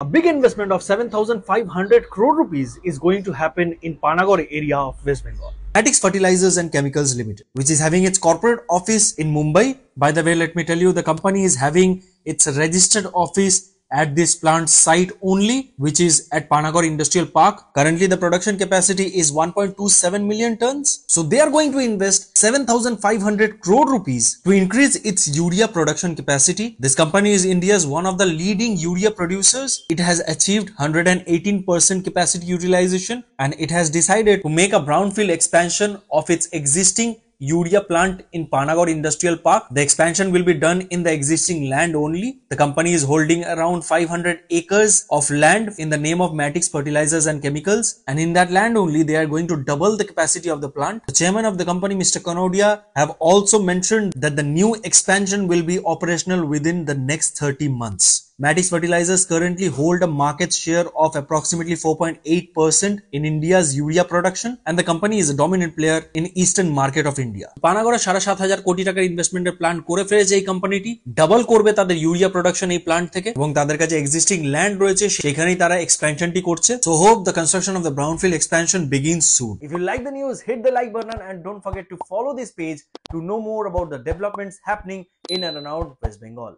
A big investment of 7,500 crore rupees is going to happen in Panagarh area of West Bengal. Matix Fertilizers and Chemicals Limited, which is having its corporate office in Mumbai. By the way, let me tell you, the company is having its registered office at this plant site only, which is at Panagarh Industrial Park. Currently, the production capacity is 1.27 million tons. So they are going to invest 7,500 crore rupees to increase its urea production capacity. This company is India's one of the leading urea producers. It has achieved 118% capacity utilization, and it has decided to make a brownfield expansion of its existing urea plant in Panagarh Industrial Park. The expansion will be done in the existing land only. The company is holding around 500 acres of land in the name of Matix Fertilizers and Chemicals, and in that land only they are going to double the capacity of the plant. The chairman of the company, Mr. Kanodia, have also mentioned that the new expansion will be operational within the next 30 months. Matix Fertilizers currently hold a market share of approximately 4.8% in India's urea production, and the company is a dominant player in eastern market of India. Panagarh 7,500 কোটি টাকার ইনভেস্টমেন্টের plan করে ফেলেছে এই কোম্পানিটি। Double করবে তাদের urea production এই প্ল্যান্ট থেকে, এবং তাদের কাছে এক্সিস্টিং ল্যান্ড রয়েছে, সেখানেই তারা এক্সপেনশনটি করছে। So hope the construction of the brownfield expansion begins soon. If you like the news, hit the like button and don't forget to follow this page to know more about the developments happening in and around West Bengal.